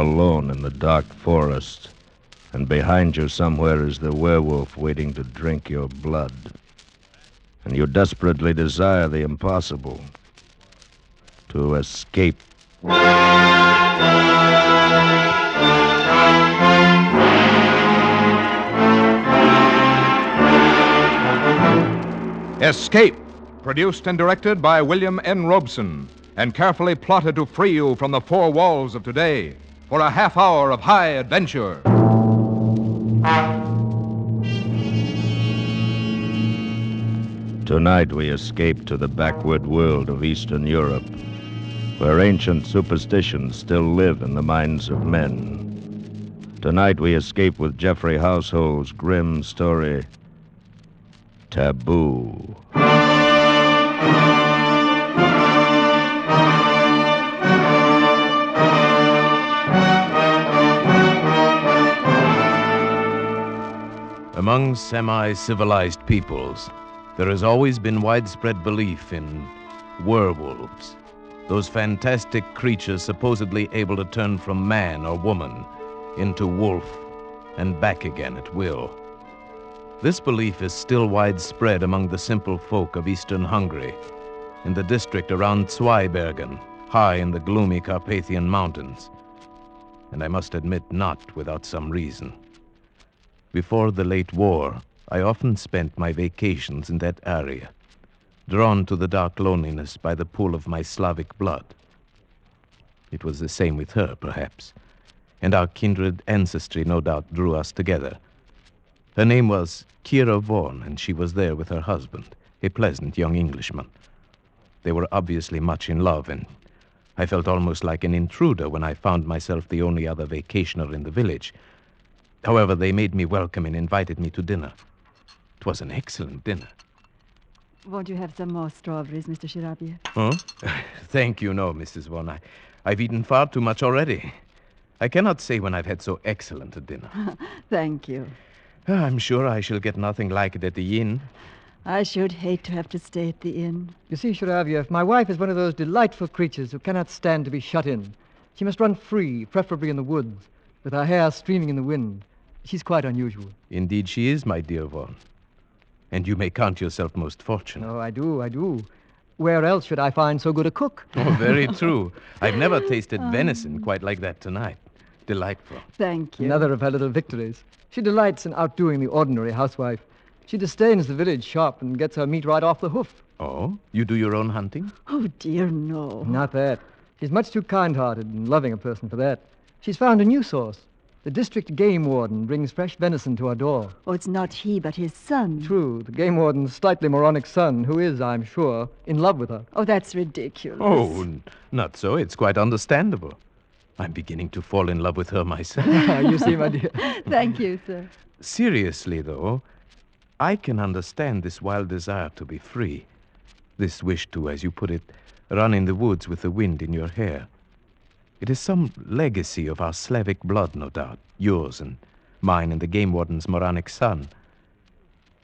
alone in the dark forest, and behind you somewhere is the werewolf waiting to drink your blood. And you desperately desire the impossible, to escape. Escape, produced and directed by William N. Robeson, and carefully plotted to free you from the four walls of today for a half hour of high adventure. Tonight we escape to the backward world of Eastern Europe, where ancient superstitions still live in the minds of men. Tonight we escape with Jeffrey Household's grim story, Taboo. Among semi-civilized peoples, there has always been widespread belief in werewolves, those fantastic creatures supposedly able to turn from man or woman into wolf and back again at will. This belief is still widespread among the simple folk of eastern Hungary, in the district around Zweibergen, high in the gloomy Carpathian Mountains. And I must admit, not without some reason. Before the late war, I often spent my vacations in that area, drawn to the dark loneliness by the pull of my Slavic blood. It was the same with her, perhaps, and our kindred ancestry no doubt drew us together. Her name was Kira Vaughan, and she was there with her husband, a pleasant young Englishman. They were obviously much in love, and I felt almost like an intruder when I found myself the only other vacationer in the village. However, they made me welcome and invited me to dinner. It was an excellent dinner. Won't you have some more strawberries, Mr. Shirabiev? Huh? Thank you, no, Mrs. Vaughan. I've eaten far too much already. I cannot say when I've had so excellent a dinner. Thank you. I'm sure I shall get nothing like it at the inn. I should hate to have to stay at the inn. You see, Shirabiev, my wife is one of those delightful creatures who cannot stand to be shut in. She must run free, preferably in the woods, with her hair streaming in the wind. She's quite unusual. Indeed she is, my dear Vaughan. And you may count yourself most fortunate. Oh, I do. Where else should I find so good a cook? Oh, very true. I've never tasted venison quite like that tonight. Delightful. Thank you. Another of her little victories. She delights in outdoing the ordinary housewife. She disdains the village shop and gets her meat right off the hoof. Oh? You do your own hunting? Oh, dear, no. Not that. She's much too kind-hearted and loving a person for that. She's found a new source. The district game warden brings fresh venison to our door. Oh, it's not he, but his son. True, the game warden's slightly moronic son, who is, I'm sure, in love with her. Oh, that's ridiculous. Oh, not so. It's quite understandable. I'm beginning to fall in love with her myself. You see, my dear. Thank you, sir. Seriously, though, I can understand this wild desire to be free. This wish to, as you put it, run in the woods with the wind in your hair. It is some legacy of our Slavic blood, no doubt. Yours and mine and the game warden's moronic son.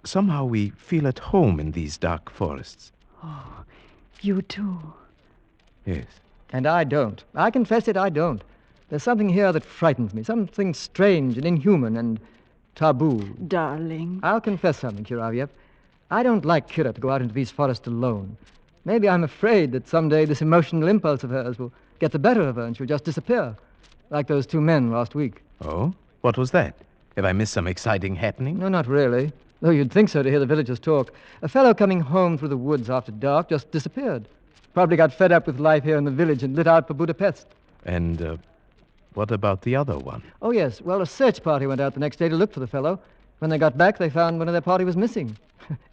Somehow we feel at home in these dark forests. Oh, you too. Yes. And I don't. I confess it, I don't. There's something here that frightens me, something strange and inhuman and taboo. Darling. I'll confess something, Kiraviev. I don't like Kira to go out into these forests alone. Maybe I'm afraid that someday this emotional impulse of hers will get the better of her and she'll just disappear, like those two men last week. Oh? What was that? Have I missed some exciting happening? No, not really. Though you'd think so to hear the villagers talk. A fellow coming home through the woods after dark just disappeared. Probably got fed up with life here in the village and lit out for Budapest. And, what about the other one? Oh, yes. Well, a search party went out the next day to look for the fellow. When they got back, they found one of their party was missing.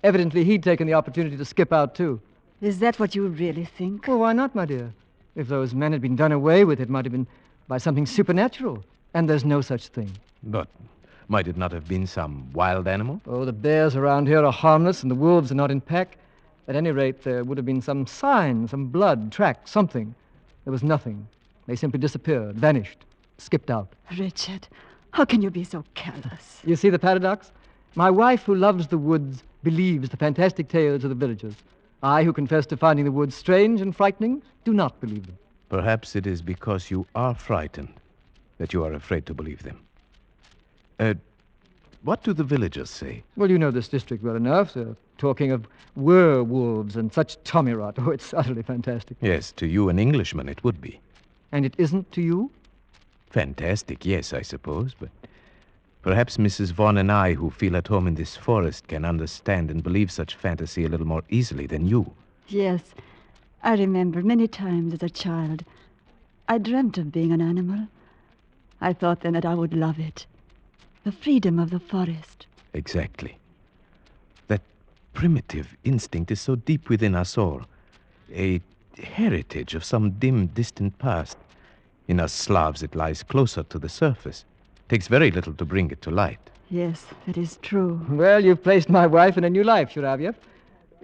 Evidently, he'd taken the opportunity to skip out, too. Is that what you really think? Well, why not, my dear? If those men had been done away with, it might have been by something supernatural. And there's no such thing. But might it not have been some wild animal? Oh, the bears around here are harmless and the wolves are not in pack. At any rate, there would have been some sign, some blood, track, something. There was nothing. They simply disappeared, vanished, skipped out. Richard, how can you be so callous? You see the paradox? My wife, who loves the woods, believes the fantastic tales of the villagers. I, who confess to finding the woods strange and frightening, do not believe them. Perhaps it is because you are frightened that you are afraid to believe them. What do the villagers say? Well, you know this district well enough. They're talking of werewolves and such tommy rot. Oh, it's utterly fantastic. Yes, to you, an Englishman, it would be. And it isn't to you? Fantastic, yes, I suppose, but perhaps Mrs. Vaughn and I, who feel at home in this forest, can understand and believe such fantasy a little more easily than you. Yes, I remember many times as a child. I dreamt of being an animal. I thought then that I would love it. The freedom of the forest. Exactly. That primitive instinct is so deep within us all. A heritage of some dim, distant past. In us Slavs, it lies closer to the surface. Takes very little to bring it to light. Yes, that is true. Well, you've placed my wife in a new life, Shiravyev.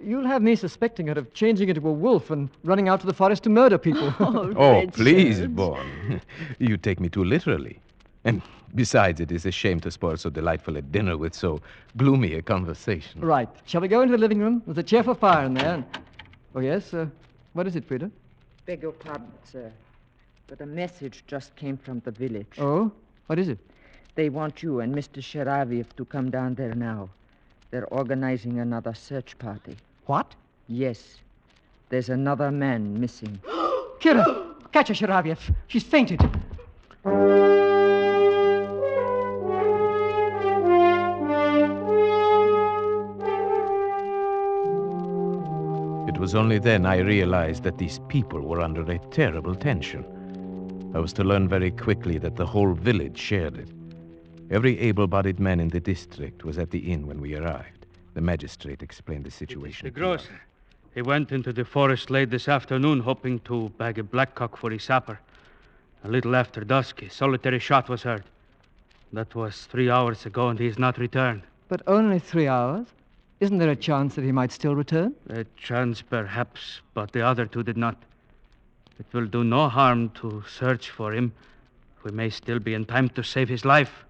You'll have me suspecting her of changing into a wolf and running out to the forest to murder people. Oh, please, Vaughn. You take me too literally. And besides, it is a shame to spoil so delightful a dinner with so gloomy a conversation. Right. Shall we go into the living room? There's a cheerful fire in there. Oh, yes? What is it, Frida? Beg your pardon, sir. But a message just came from the village. Oh? What is it? They want you and Mr. Shiravyev to come down there now. They're organizing another search party. What? Yes. There's another man missing. Kira! Catch her, Shiravyev. She's fainted. It was only then I realized that these people were under a terrible tension. I was to learn very quickly that the whole village shared it. Every able-bodied man in the district was at the inn when we arrived. The magistrate explained the situation. The grocer. He went into the forest late this afternoon, hoping to bag a blackcock for his supper. A little after dusk, a solitary shot was heard. That was 3 hours ago, and he has not returned. But only 3 hours? Isn't there a chance that he might still return? A chance, perhaps, but the other two did not. It will do no harm to search for him. We may still be in time to save his life.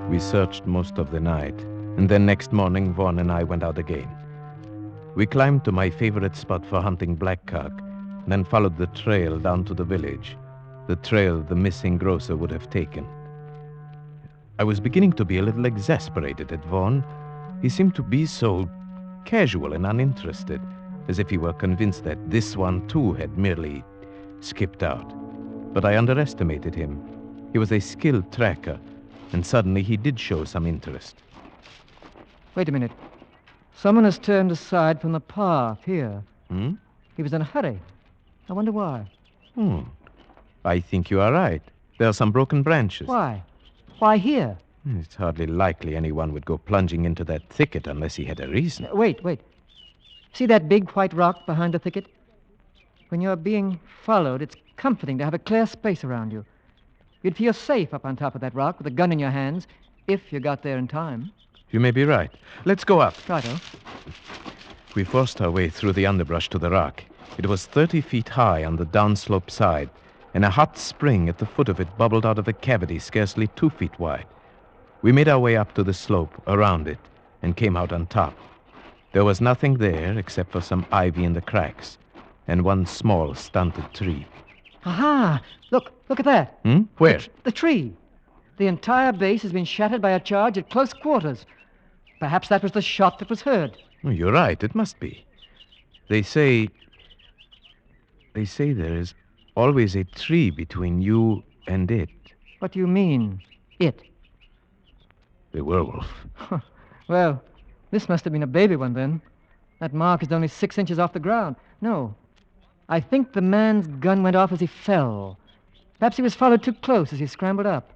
We searched most of the night, and then next morning, Vaughn and I went out again. We climbed to my favorite spot for hunting blackcock, and then followed the trail down to the village, the trail the missing grocer would have taken. I was beginning to be a little exasperated at Vaughn. He seemed to be so casual and uninterested, as if he were convinced that this one too had merely skipped out. But I underestimated him. He was a skilled tracker, and suddenly he did show some interest. Wait a minute. Someone has turned aside from the path here. Hmm? He was in a hurry. I wonder why. I think you are right. There are some broken branches. Why? Why here? It's hardly likely anyone would go plunging into that thicket unless he had a reason. Wait. See that big white rock behind the thicket? When you're being followed, it's comforting to have a clear space around you. You'd feel safe up on top of that rock with a gun in your hands, if you got there in time. You may be right. Let's go up. Righto. We forced our way through the underbrush to the rock. It was 30 feet high on the downslope side, and a hot spring at the foot of it bubbled out of a cavity scarcely 2 feet wide. We made our way up to the slope, around it, and came out on top. There was nothing there except for some ivy in the cracks, and one small, stunted tree. Aha! Look at that. Where? The tree. The entire base has been shattered by a charge at close quarters. Perhaps that was the shot that was heard. Oh, you're right, it must be. They say there is always a tree between you and it. What do you mean, it? The werewolf. Well, this must have been a baby one then. That mark is only 6 inches off the ground. No. I think the man's gun went off as he fell. Perhaps he was followed too close as he scrambled up.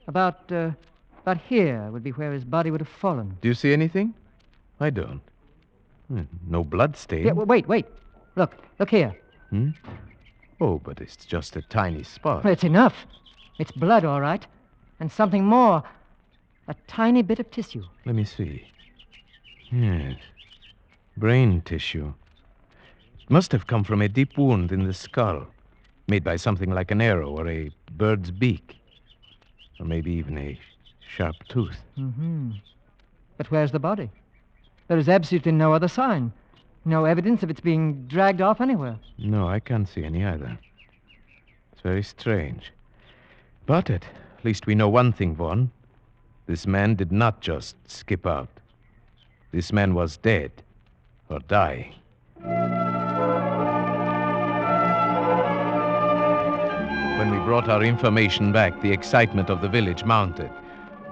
About here would be where his body would have fallen. Do you see anything? I don't. No blood stain. Yeah, wait. Look here. Oh, but it's just a tiny spot. Well, it's enough. It's blood, all right. And something more. A tiny bit of tissue. Let me see. Yes. Brain tissue. It must have come from a deep wound in the skull, made by something like an arrow or a bird's beak. Or maybe even a sharp tooth. But where's the body? There is absolutely no other sign. No evidence of its being dragged off anywhere. No, I can't see any either. It's very strange. But at least we know one thing, Vaughn. This man did not just skip out. This man was dead or dying. When we brought our information back, the excitement of the village mounted.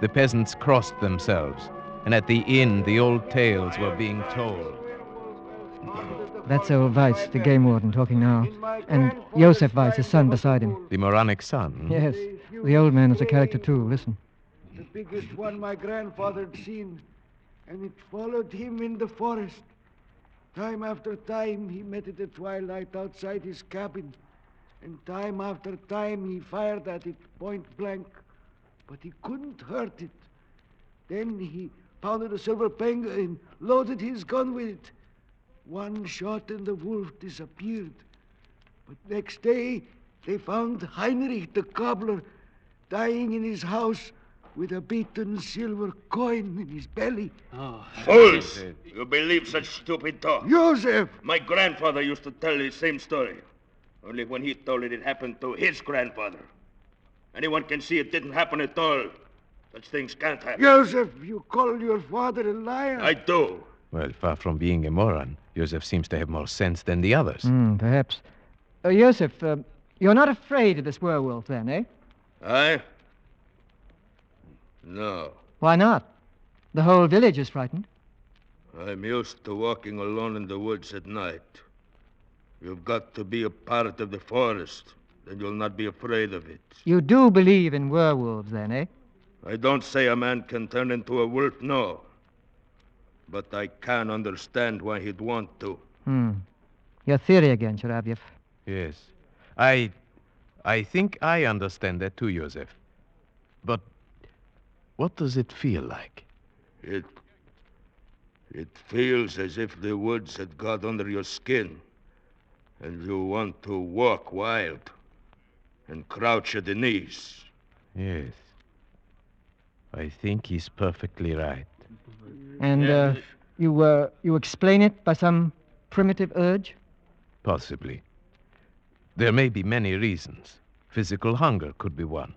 The peasants crossed themselves, and at the inn, the old tales were being told. That's old Weiss, the game warden, talking now. And Josef Weiss, his son, beside him. The moronic son? Yes. The old man is a character, too. Listen. The biggest one my grandfather had seen, and it followed him in the forest. Time after time, he met it at twilight outside his cabin, and time after time, he fired at it point blank, but he couldn't hurt it. Then he pounded a silver penga and loaded his gun with it. One shot and the wolf disappeared. But next day, they found Heinrich the cobbler dying in his house with a beaten silver coin in his belly. Fools! You believe such stupid talk? Joseph! My grandfather used to tell the same story. Only when he told it happened to his grandfather. Anyone can see it didn't happen at all. Such things can't happen. Joseph, you call your father a liar? I do. Well, far from being a moron, Joseph seems to have more sense than the others. Perhaps. Joseph, you're not afraid of this werewolf, then, eh? I? No. Why not? The whole village is frightened. I'm used to walking alone in the woods at night. You've got to be a part of the forest, then you'll not be afraid of it. You do believe in werewolves, then, eh? I don't say a man can turn into a wolf, no. But I can understand why he'd want to. Your theory again, Sharavyev. Yes. I think I understand that too, Joseph. But what does it feel like? It feels as if the woods had got under your skin, and you want to walk wild and crouch at the knees. Yes. I think he's perfectly right. And you explain it by some primitive urge? Possibly. There may be many reasons. Physical hunger could be one.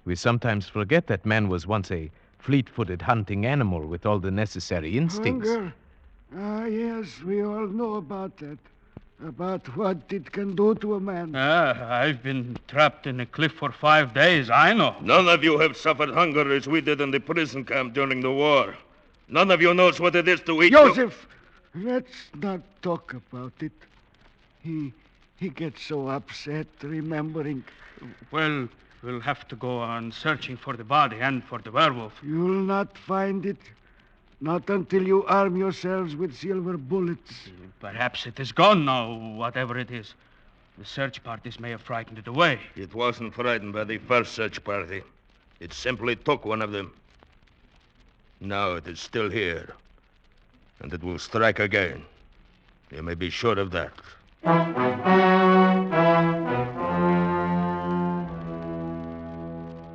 We sometimes forget that man was once a fleet-footed hunting animal with all the necessary instincts. Hunger? Yes, we all know about that. About what it can do to a man. I've been trapped in a cliff for 5 days, I know. None of you have suffered hunger as we did in the prison camp during the war. None of you knows what it is to eat. Joseph, let's not talk about it. He gets so upset remembering. Well, we'll have to go on searching for the body and for the werewolf. You'll not find it. Not until you arm yourselves with silver bullets. Perhaps it is gone now, whatever it is. The search parties may have frightened it away. It wasn't frightened by the first search party. It simply took one of them. Now it is still here. And it will strike again. You may be sure of that.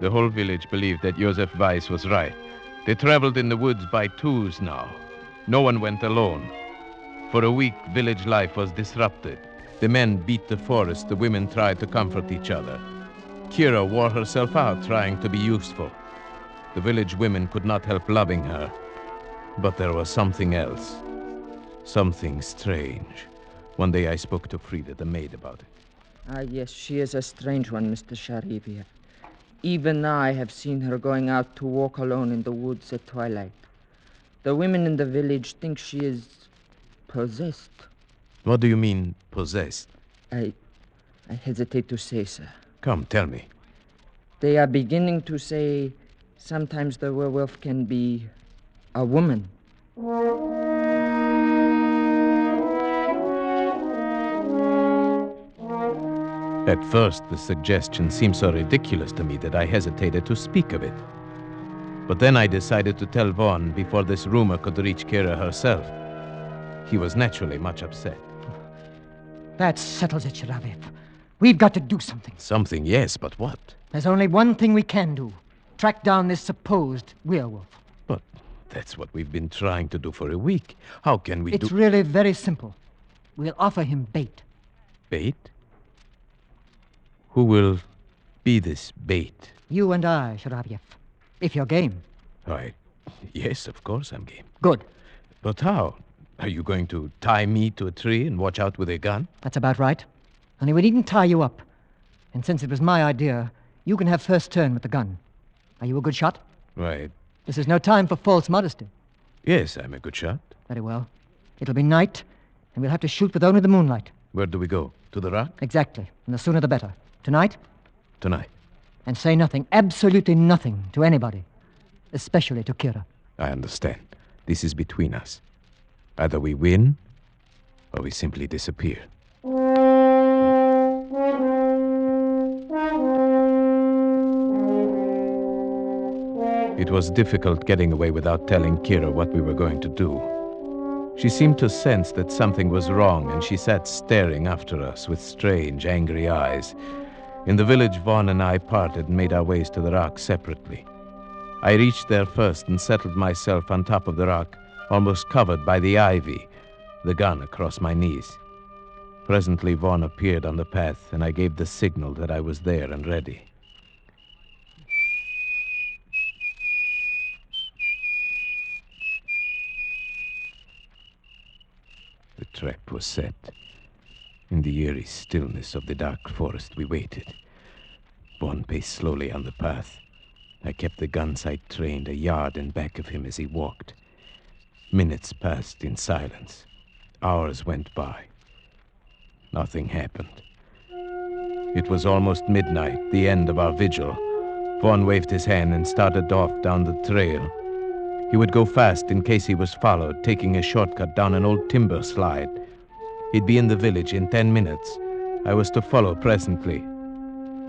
The whole village believed that Josef Weiss was right. They traveled in the woods by twos now. No one went alone. For a week, village life was disrupted. The men beat the forest, the women tried to comfort each other. Kira wore herself out trying to be useful. The village women could not help loving her. But there was something else. Something strange. One day I spoke to Frida, the maid, about it. Yes, she is a strange one, Mr. Shariviev. Even I have seen her going out to walk alone in the woods at twilight. The women in the village think she is possessed. What do you mean, possessed? I hesitate to say, sir. Come, tell me. They are beginning to say sometimes the werewolf can be a woman. At first, the suggestion seemed so ridiculous to me that I hesitated to speak of it. But then I decided to tell Vaughn before this rumor could reach Kira herself. He was naturally much upset. That settles it, Sharavyev. We've got to do something. Something, yes, but what? There's only one thing we can do. Track down this supposed werewolf. That's what we've been trying to do for a week. How can we It's really very simple. We'll offer him bait. Bait? Who will be this bait? You and I, Sharavyev. If you're game. Why, yes, of course I'm game. Good. But how? Are you going to tie me to a tree and watch out with a gun? That's about right. Only we needn't tie you up. And since it was my idea, you can have first turn with the gun. Are you a good shot? Right. This is no time for false modesty. Yes, I'm a good shot. Very well. It'll be night, and we'll have to shoot with only the moonlight. Where do we go? To the rock? Exactly. And the sooner the better. Tonight? Tonight. And say nothing, absolutely nothing, to anybody. Especially to Kira. I understand. This is between us. Either we win, or we simply disappear. It was difficult getting away without telling Kira what we were going to do. She seemed to sense that something was wrong, and she sat staring after us with strange, angry eyes. In the village, Vaughn and I parted and made our ways to the rock separately. I reached there first and settled myself on top of the rock, almost covered by the ivy, the gun across my knees. Presently, Vaughn appeared on the path, and I gave the signal that I was there and ready. The trap was set. In the eerie stillness of the dark forest, we waited. Vaughn paced slowly on the path. I kept the gun sight trained a yard in back of him as he walked. Minutes passed in silence. Hours went by. Nothing happened. It was almost midnight, the end of our vigil. Vaughn waved his hand and started off down the trail. He would go fast in case he was followed, taking a shortcut down an old timber slide. He'd be in the village in 10 minutes. I was to follow presently.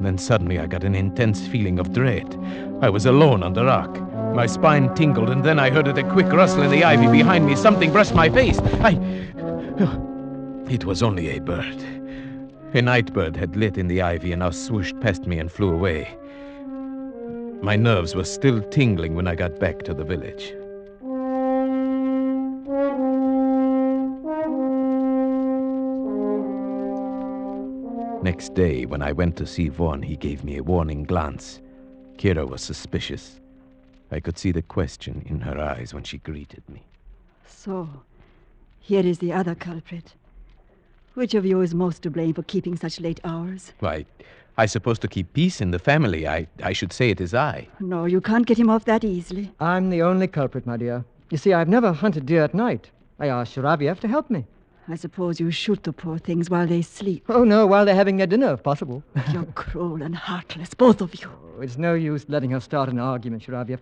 Then suddenly I got an intense feeling of dread. I was alone on the rock. My spine tingled, and then I heard a quick rustle in the ivy behind me. Something brushed my face. It was only a bird. A night bird had lit in the ivy and now swooshed past me and flew away. My nerves were still tingling when I got back to the village. Next day, when I went to see Vaughn, he gave me a warning glance. Kira was suspicious. I could see the question in her eyes when she greeted me. So, here is the other culprit. Which of you is most to blame for keeping such late hours? Why, I suppose to keep peace in the family. I should say it is I. No, you can't get him off that easily. I'm the only culprit, my dear. You see, I've never hunted deer at night. I asked Sharavyev to help me. I suppose you shoot the poor things while they sleep. Oh, no, while they're having their dinner, if possible. You're cruel and heartless, both of you. Oh, it's no use letting her start an argument, Sharavyev.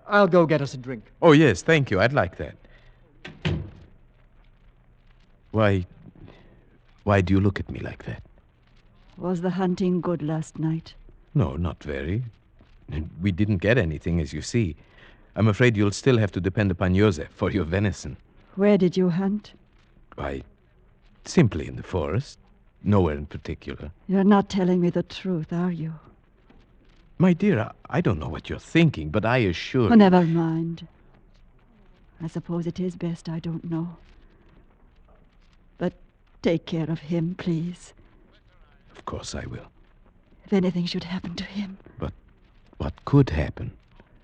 I'll go get us a drink. Oh, yes, thank you. I'd like that. Why do you look at me like that? Was the hunting good last night? No, not very. We didn't get anything, as you see. I'm afraid you'll still have to depend upon Joseph for your venison. Where did you hunt? Why, simply in the forest. Nowhere in particular. You're not telling me the truth, are you? My dear, I don't know what you're thinking, but I assure Oh, never mind. I suppose it is best I don't know. But take care of him, please. Of course I will. If anything should happen to him. But what could happen?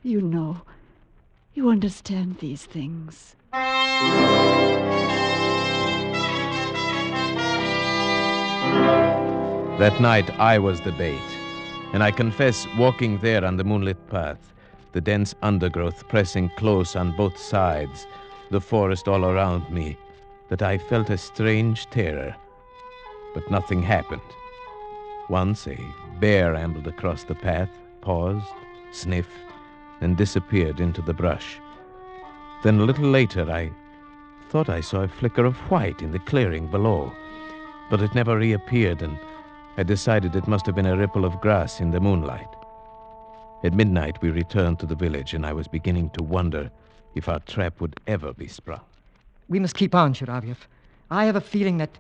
You know. You understand these things. That night, I was the bait. And I confess, walking there on the moonlit path, the dense undergrowth pressing close on both sides, the forest all around me, that I felt a strange terror. But nothing happened. Once a bear ambled across the path, paused, sniffed, and disappeared into the brush. Then a little later, I thought I saw a flicker of white in the clearing below, but it never reappeared, and I decided it must have been a ripple of grass in the moonlight. At midnight, we returned to the village, and I was beginning to wonder if our trap would ever be sprung. We must keep on, Sharavyev. I have a feeling that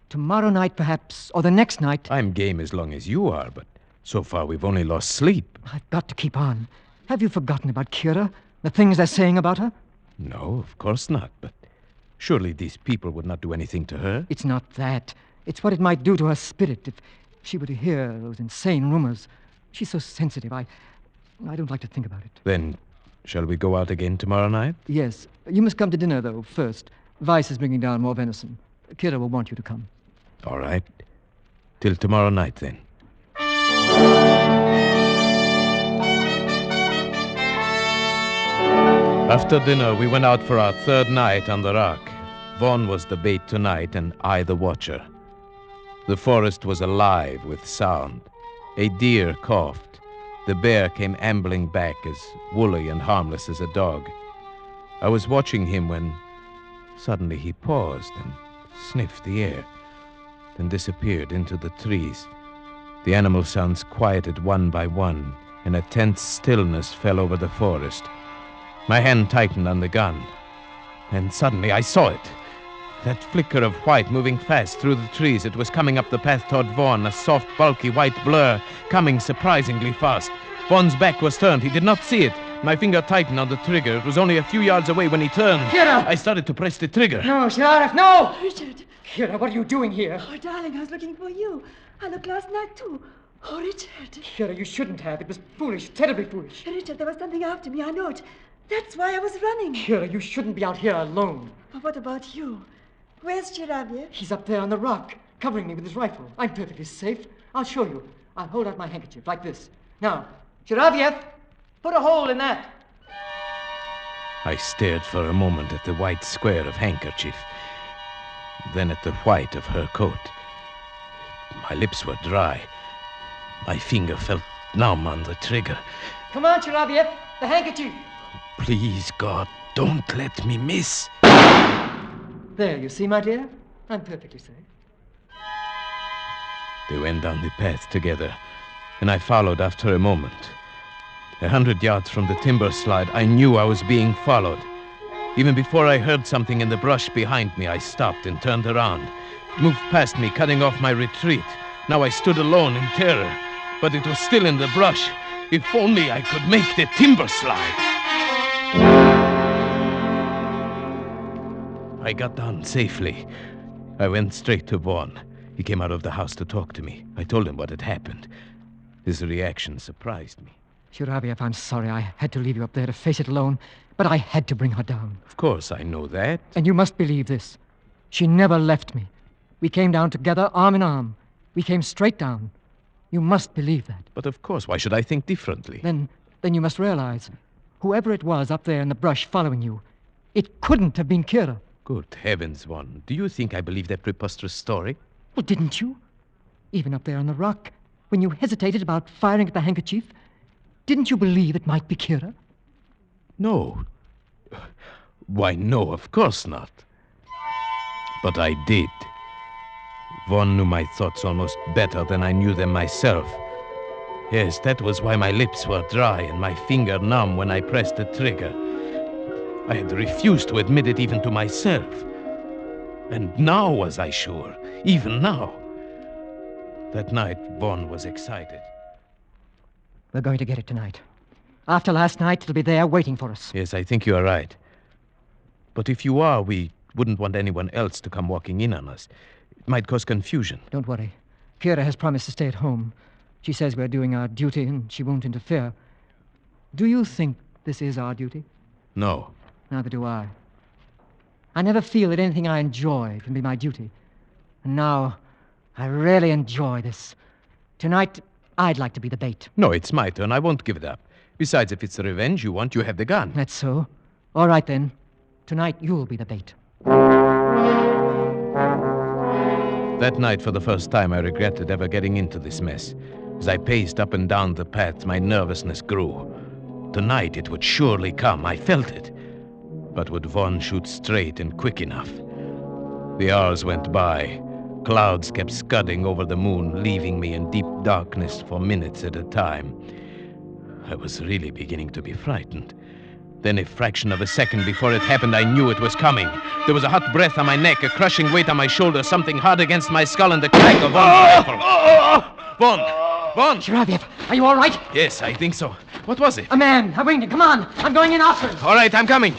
tomorrow night, perhaps, or the next night... I'm game as long as you are, but so far we've only lost sleep. I've got to keep on. Have you forgotten about Kira? The things they're saying about her? No, of course not, but surely these people would not do anything to her. It's not that. It's what it might do to her spirit if she were to hear those insane rumors. She's so sensitive. I don't like to think about it. Then, shall we go out again tomorrow night? Yes. You must come to dinner, though, first. Weiss is bringing down more venison. Kira will want you to come. All right. Till tomorrow night, then. After dinner, we went out for our third night on the rock. Vaughn was the bait tonight, and I the watcher. The forest was alive with sound. A deer coughed. The bear came ambling back, as woolly and harmless as a dog. I was watching him when suddenly he paused and sniffed the air, then disappeared into the trees. The animal sounds quieted one by one, and a tense stillness fell over the forest. My hand tightened on the gun, and suddenly I saw it. That flicker of white moving fast through the trees. It was coming up the path toward Vaughn, a soft, bulky white blur, coming surprisingly fast. Vaughn's back was turned. He did not see it. My finger tightened on the trigger. It was only a few yards away when he turned. Kira! I started to press the trigger. No, Sheriff, no! Richard! Kira, what are you doing here? Oh, darling, I was looking for you. I looked last night, too. Oh, Richard. Kira, you shouldn't have. It was foolish, terribly foolish. Richard, there was something after me. I know it. That's why I was running. Kira, you shouldn't be out here alone. But what about you? Where's Chiraviev? He's up there on the rock, covering me with his rifle. I'm perfectly safe. I'll show you. I'll hold out my handkerchief like this. Now, Chiraviev, put a hole in that. I stared for a moment at the white square of handkerchief, then at the white of her coat. My lips were dry. My finger felt numb on the trigger. Come on, Chiraviev, the handkerchief. Please, God, don't let me miss. There, you see, my dear? I'm perfectly safe. They went down the path together, and I followed after a moment. 100 yards from the timber slide, I knew I was being followed. Even before I heard something in the brush behind me, I stopped and turned around. It moved past me, cutting off my retreat. Now I stood alone in terror, but it was still in the brush. If only I could make the timber slide. I got down safely. I went straight to Vaughn. He came out of the house to talk to me. I told him what had happened. His reaction surprised me. Chiraviev, I'm sorry I had to leave you up there to face it alone, but I had to bring her down. Of course, I know that. And you must believe this. She never left me. We came down together, arm in arm. We came straight down. You must believe that. But of course, why should I think differently? Then you must realize, whoever it was up there in the brush following you, it couldn't have been Kira. Good heavens, Vaughn. Do you think I believe that preposterous story? Well, didn't you? Even up there on the rock, when you hesitated about firing at the handkerchief, didn't you believe it might be Kira? No. Why, no, of course not. But I did. Vaughn knew my thoughts almost better than I knew them myself. Yes, that was why my lips were dry and my finger numb when I pressed the trigger. I had refused to admit it even to myself. And now was I sure, even now. That night, Vaughn was excited. We're going to get it tonight. After last night, it'll be there waiting for us. Yes, I think you are right. But if you are, we wouldn't want anyone else to come walking in on us. It might cause confusion. Don't worry. Kira has promised to stay at home. She says we're doing our duty and she won't interfere. Do you think this is our duty? No. Neither do I. I never feel that anything I enjoy can be my duty. And now, I really enjoy this. Tonight, I'd like to be the bait. No, it's my turn. I won't give it up. Besides, if it's the revenge you want, you have the gun. That's so. All right, then. Tonight, you'll be the bait. That night, for the first time, I regretted ever getting into this mess. As I paced up and down the path, my nervousness grew. Tonight, it would surely come. I felt it. But would Vaughn shoot straight and quick enough? The hours went by. Clouds kept scudding over the moon, leaving me in deep darkness for minutes at a time. I was really beginning to be frightened. Then, a fraction of a second before it happened, I knew it was coming. There was a hot breath on my neck, a crushing weight on my shoulder, something hard against my skull, and the crack of Vaughn's rifle. Vaughn! Chiraviev, are you all right? Yes, I think so. What was it? A man, a winged. Come on. I'm going in after him. All right, I'm coming.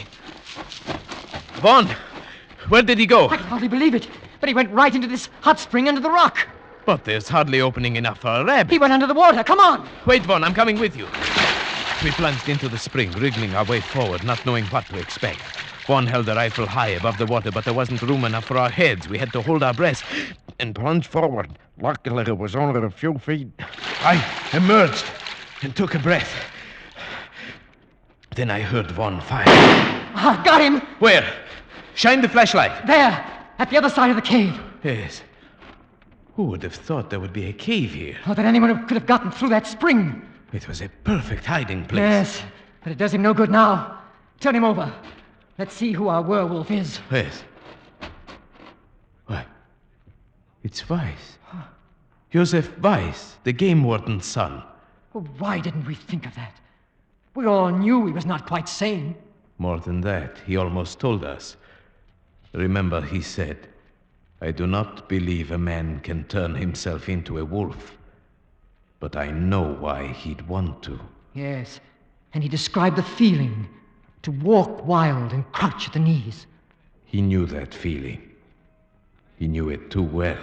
Vaughn, where did he go? I can hardly believe it, but he went right into this hot spring under the rock. But there's hardly opening enough for a rabbit. He went under the water. Come on. Wait, Vaughn, I'm coming with you. We plunged into the spring, wriggling our way forward, not knowing what to expect. Vaughn held the rifle high above the water, but there wasn't room enough for our heads. We had to hold our breath and plunge forward. Luckily, it was only a few feet. I emerged and took a breath. Then I heard Vaughn fire. Ah, got him. Where? Shine the flashlight. There, at the other side of the cave. Yes. Who would have thought there would be a cave here? Or that anyone could have gotten through that spring. It was a perfect hiding place. Yes, but it does him no good now. Turn him over. Let's see who our werewolf is. Yes. Why? It's Weiss. Joseph Weiss, the game warden's son. Well, why didn't we think of that? We all knew he was not quite sane. More than that, he almost told us. Remember, he said, I do not believe a man can turn himself into a wolf, but I know why he'd want to. Yes, and he described the feeling to walk wild and crouch at the knees. He knew that feeling. He knew it too well.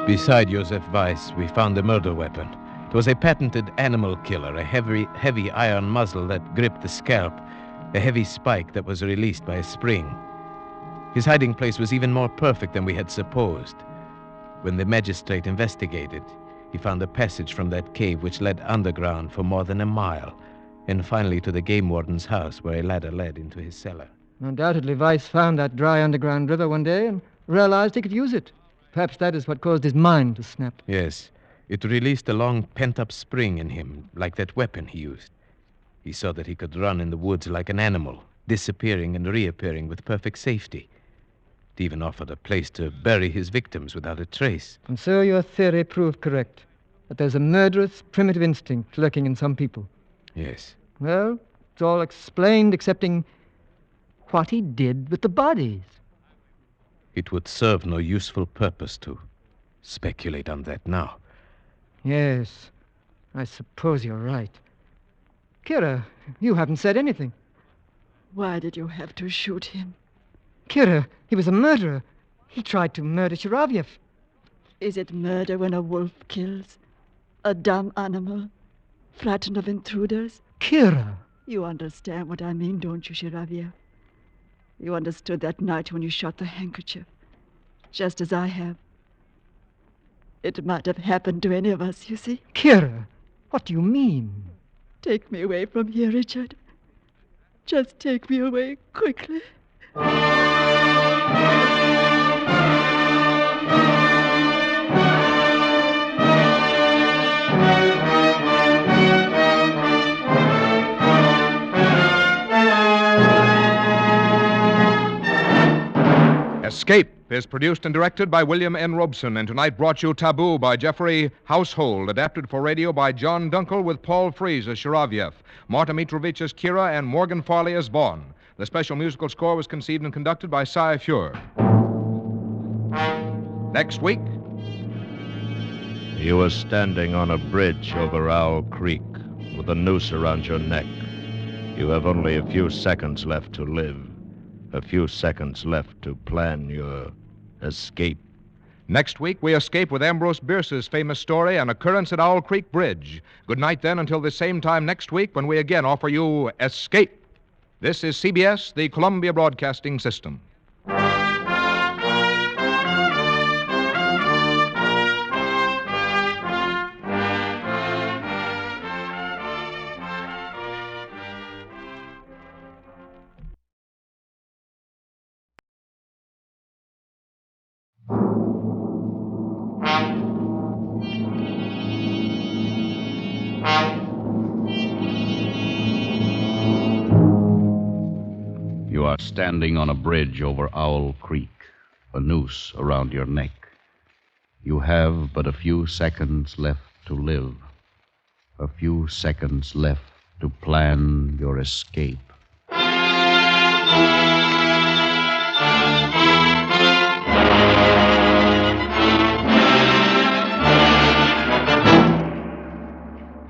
Beside Joseph Weiss, we found a murder weapon. It was a patented animal killer, a heavy iron muzzle that gripped the scalp, a heavy spike that was released by a spring. His hiding place was even more perfect than we had supposed. When the magistrate investigated, he found a passage from that cave which led underground for more than a mile, and finally to the game warden's house, where a ladder led into his cellar. Undoubtedly, Weiss found that dry underground river one day and realized he could use it. Perhaps that is what caused his mind to snap. Yes, it released a long pent-up spring in him, like that weapon he used. He saw that he could run in the woods like an animal, disappearing and reappearing with perfect safety. It even offered a place to bury his victims without a trace. And so your theory proved correct, that there's a murderous, primitive instinct lurking in some people. Yes. Well, it's all explained excepting what he did with the bodies. It would serve no useful purpose to speculate on that now. Yes, I suppose you're right. Kira, you haven't said anything. Why did you have to shoot him? Kira, he was a murderer. He tried to murder Shiravyev. Is it murder when a wolf kills? A dumb animal? Frightened of intruders? Kira! You understand what I mean, don't you, Shiravyev? You understood that night when you shot the handkerchief, just as I have. It might have happened to any of us, you see. Kira, what do you mean? Take me away from here, Richard. Just take me away quickly. Escape is produced and directed by William N. Robeson, and tonight brought you Taboo by Jeffrey Household, adapted for radio by John Dunkel with Paul Frees as Shiravyev, Marta Mitrovich as Kira, and Morgan Farley as Vaughn. The special musical score was conceived and conducted by Cy Fure. Next week, You were standing on a bridge over Owl Creek with a noose around your neck. You have only a few seconds left to live. A few seconds left to plan your escape. Next week, we escape with Ambrose Bierce's famous story, An Occurrence at Owl Creek Bridge. Good night, then, until the same time next week when we again offer you Escape. This is CBS, the Columbia Broadcasting System. You are standing on a bridge over Owl Creek, a noose around your neck. You have but a few seconds left to live, a few seconds left to plan your escape.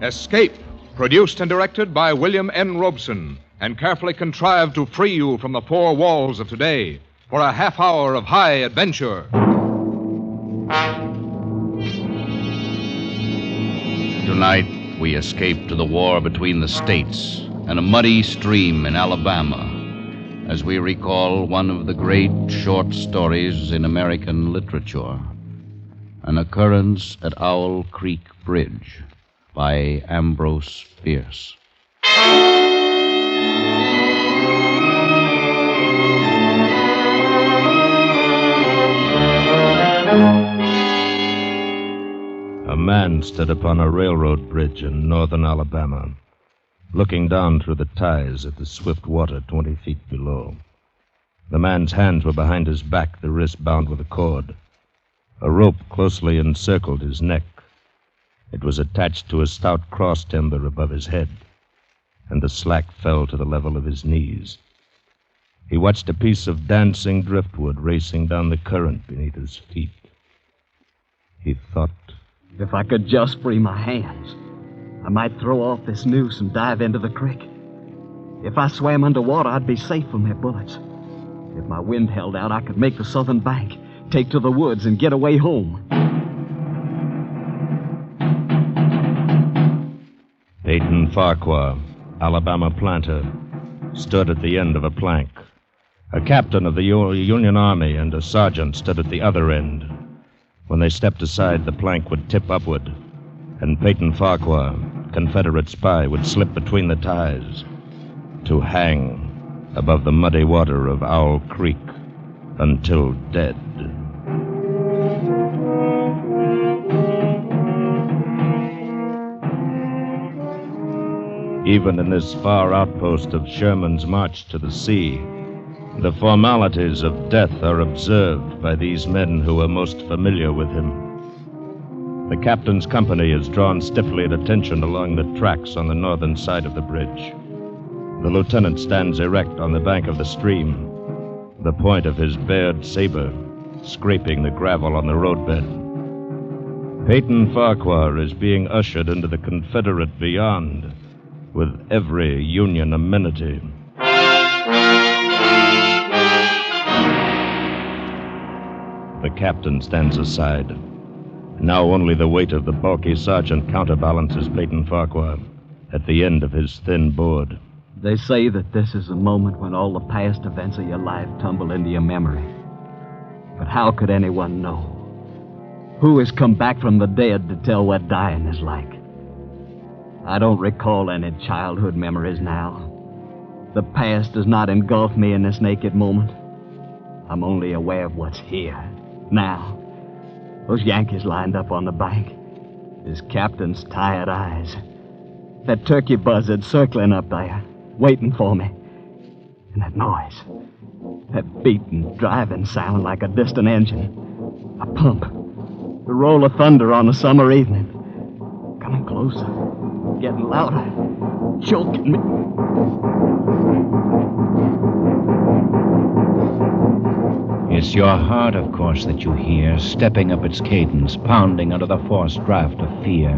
Escape, produced and directed by William N. Robeson, and carefully contrived to free you from the four walls of today for a half hour of high adventure. Tonight, we escape to the war between the states and a muddy stream in Alabama as we recall one of the great short stories in American literature, An Occurrence at Owl Creek Bridge by Ambrose Bierce. A man stood upon a railroad bridge in northern Alabama, looking down through the ties at the swift water 20 feet below. The man's hands were behind his back, the wrist bound with a cord. A rope closely encircled his neck. It was attached to a stout cross timber above his head, and the slack fell to the level of his knees. He watched a piece of dancing driftwood racing down the current beneath his feet. He thought, if I could just free my hands, I might throw off this noose and dive into the creek. If I swam underwater, I'd be safe from their bullets. If my wind held out, I could make the southern bank, take to the woods, and get away home. Peyton Farquhar, Alabama planter, stood at the end of a plank. A captain of the Union Army and a sergeant stood at the other end. When they stepped aside, the plank would tip upward, and Peyton Farquhar, Confederate spy, would slip between the ties to hang above the muddy water of Owl Creek until dead. Even in this far outpost of Sherman's march to the sea, the formalities of death are observed by these men who are most familiar with him. The captain's company is drawn stiffly at attention along the tracks on the northern side of the bridge. The lieutenant stands erect on the bank of the stream, the point of his bared saber scraping the gravel on the roadbed. Peyton Farquhar is being ushered into the Confederate beyond with every Union amenity. The captain stands aside. Now only the weight of the bulky sergeant counterbalances Peyton Farquhar at the end of his thin board. They say that this is a moment when all the past events of your life tumble into your memory. But how could anyone know? Who has come back from the dead to tell what dying is like? I don't recall any childhood memories now. The past does not engulf me in this naked moment. I'm only aware of what's here, now. Those Yankees lined up on the bank. His captain's tired eyes. That turkey buzzard circling up there, waiting for me. And that noise. That beating, driving sound like a distant engine. A pump. The roll of thunder on a summer evening. Coming closer. Getting louder. Choking me. It's your heart, of course, that you hear, stepping up its cadence, pounding under the forced draft of fear.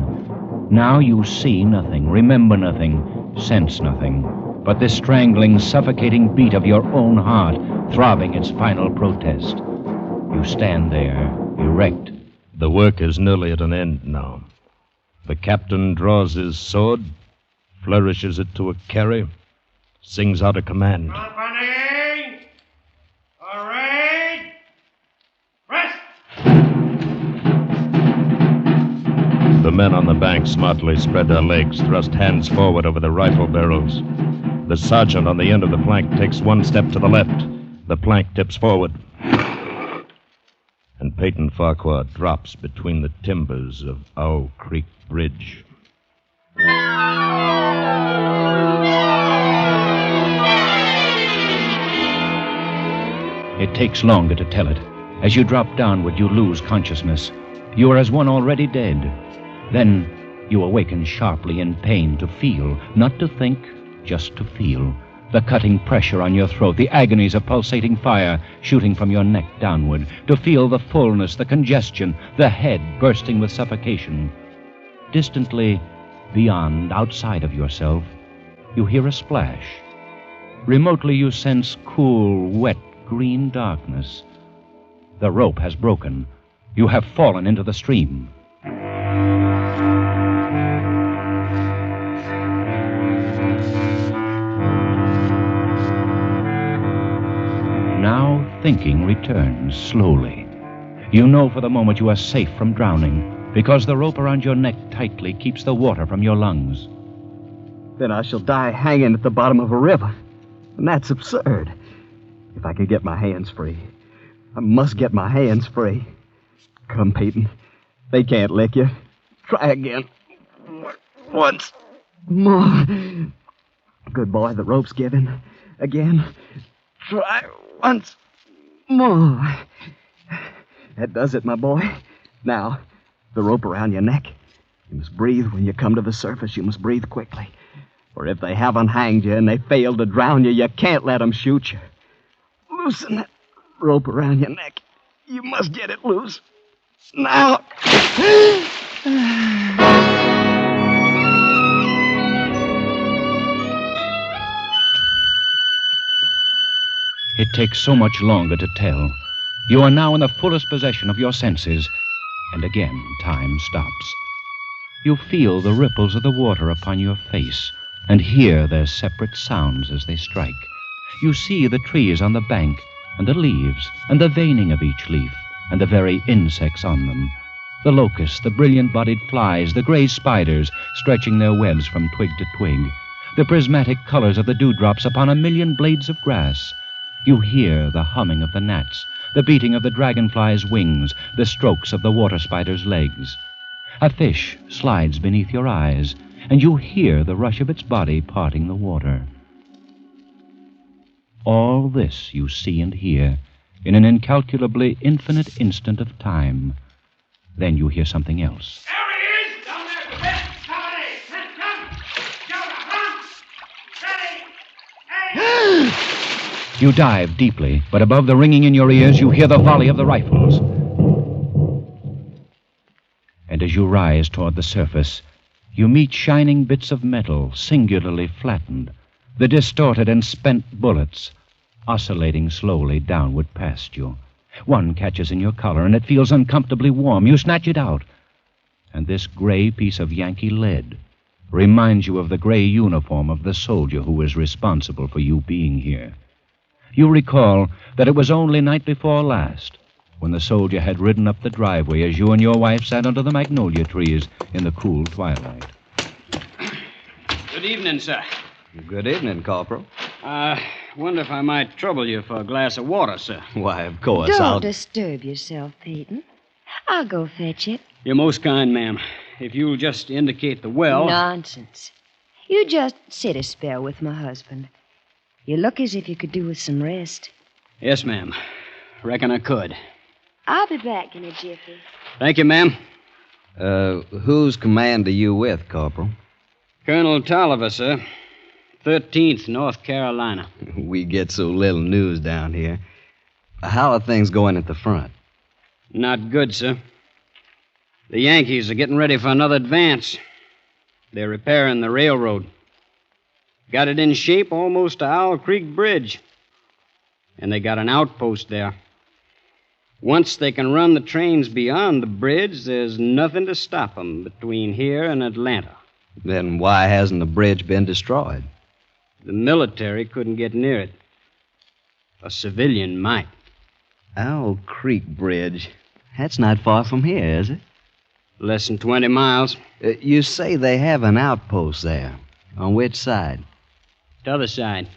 Now you see nothing, remember nothing, sense nothing, but the strangling, suffocating beat of your own heart, throbbing its final protest. You stand there, erect. The work is nearly at an end now. The captain draws his sword, flourishes it to a carry, sings out a command. Company! Array! Rest! The men on the bank smartly spread their legs, thrust hands forward over the rifle barrels. The sergeant on the end of the plank takes one step to the left. The plank tips forward. And Peyton Farquhar drops between the timbers of Owl Creek Bridge. It takes longer to tell it. As you drop downward, you lose consciousness. You are as one already dead. Then you awaken sharply in pain to feel, not to think, just to feel. The cutting pressure on your throat, the agonies of pulsating fire shooting from your neck downward, to feel the fullness, the congestion, the head bursting with suffocation. Distantly, Beyond, outside of yourself, you hear a splash. Remotely, you sense cool, wet, green darkness. The rope has broken. You have fallen into the stream. Now thinking returns slowly. You know for the moment you are safe from drowning because the rope around your neck tightly keeps the water from your lungs. Then I shall die hanging at the bottom of a river. And that's absurd. If I can get my hands free. I must get my hands free. Come, Peyton. They can't lick you. Try again. Once more. Good boy, the rope's given. Again. Try once more. That does it, my boy. Now, the rope around your neck. You must breathe when you come to the surface. You must breathe quickly. For if they haven't hanged you and they fail to drown you, you can't let them shoot you. Loosen that rope around your neck. You must get it loose. Now. It takes so much longer to tell. You are now in the fullest possession of your senses, and again time stops. You feel the ripples of the water upon your face and hear their separate sounds as they strike. You see the trees on the bank and the leaves and the veining of each leaf and the very insects on them. The locusts, the brilliant-bodied flies, the gray spiders stretching their webs from twig to twig, the prismatic colors of the dewdrops upon a million blades of grass. You hear the humming of the gnats, the beating of the dragonfly's wings, the strokes of the water spider's legs. A fish slides beneath your eyes, and you hear the rush of its body parting the water. All this you see and hear in an incalculably infinite instant of time. Then you hear something else. There he is! Down there, quick! Somebody! Come! Jonah, run! Steady! Hey! You dive deeply, but above the ringing in your ears, you hear the volley of the rifles. And as you rise toward the surface, you meet shining bits of metal, singularly flattened, the distorted and spent bullets, oscillating slowly downward past you. One catches in your collar, and it feels uncomfortably warm. You snatch it out, and this gray piece of Yankee lead reminds you of the gray uniform of the soldier who was responsible for you being here. You recall that it was only night before last when the soldier had ridden up the driveway as you and your wife sat under the magnolia trees in the cool twilight. Good evening, sir. Good evening, Corporal. Wonder if I might trouble you for a glass of water, sir. Why, of course, Don't disturb yourself, Peyton. I'll go fetch it. You're most kind, ma'am. If you'll just indicate the well... Nonsense. You just sit a spell with my husband. You look as if you could do with some rest. Yes, ma'am. Reckon I could. I'll be back in a jiffy. Thank you, ma'am. Whose command are you with, Corporal? Colonel Tolliver, sir. 13th, North Carolina. We get so little news down here. How are things going at the front? Not good, sir. The Yankees are getting ready for another advance. They're repairing the railroad. Got it in shape almost to Owl Creek Bridge. And they got an outpost there. Once they can run the trains beyond the bridge, there's nothing to stop them between here and Atlanta. Then why hasn't the bridge been destroyed? The military couldn't get near it. A civilian might. Owl Creek Bridge. That's not far from here, is it? Less than 20 miles. You say they have an outpost there. On which side? T'other side.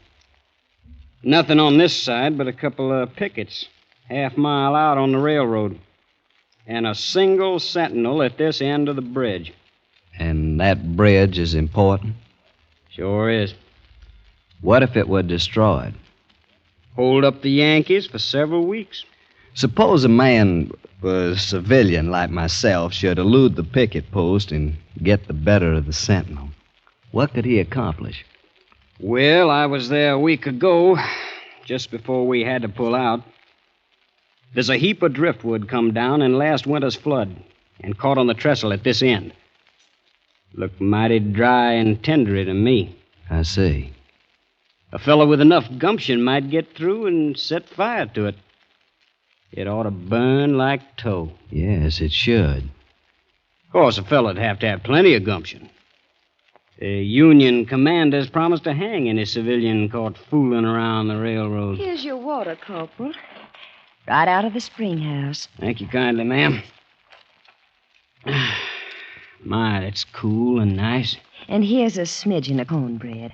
Nothing on this side but a couple of pickets, half-mile out on the railroad. And a single sentinel at this end of the bridge. And that bridge is important? Sure is. What if it were destroyed? Hold up the Yankees for several weeks. Suppose a man, a civilian like myself, should elude the picket post and get the better of the sentinel. What could he accomplish? Well, I was there a week ago, just before we had to pull out. There's a heap of driftwood come down in last winter's flood and caught on the trestle at this end. Looked mighty dry and tendery to me. I see. A fellow with enough gumption might get through and set fire to it. It ought to burn like tow. Yes, it should. Of course, a fellow'd have to have plenty of gumption. The Union commander's promised to hang any civilian caught fooling around the railroad. Here's your water, Corporal. Right out of the spring house. Thank you kindly, ma'am. My, that's cool and nice. And here's a smidgen of cornbread.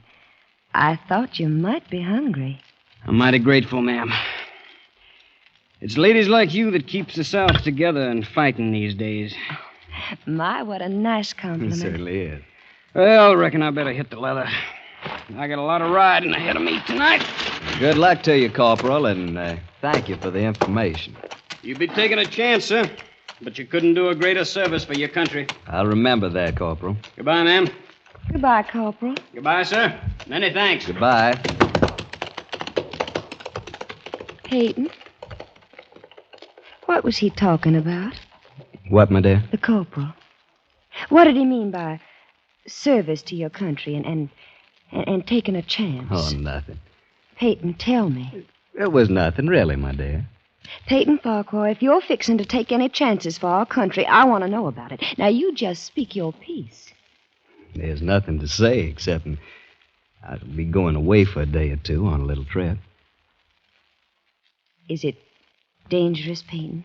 I thought you might be hungry. I'm mighty grateful, ma'am. It's ladies like you that keeps the South together and fighting these days. My, what a nice It compliment. certainly is. Well, reckon I better hit the leather. I got a lot of riding ahead of me tonight. Good luck to you, Corporal, and thank you for the information. You'd be taking a chance, sir. But you couldn't do a greater service for your country. I'll remember that, Corporal. Goodbye, ma'am. Goodbye, Corporal. Goodbye, sir. Many thanks. Goodbye. Peyton, what was he talking about? What, my dear? The corporal. What did he mean by service to your country and taking a chance? Oh, nothing. Peyton, tell me. It was nothing, really, my dear. Peyton Farquhar, if you're fixing to take any chances for our country, I want to know about it. Now, you just speak your piece. There's nothing to say except I'll be going away for a day or two on a little trip. Is it dangerous, Peyton?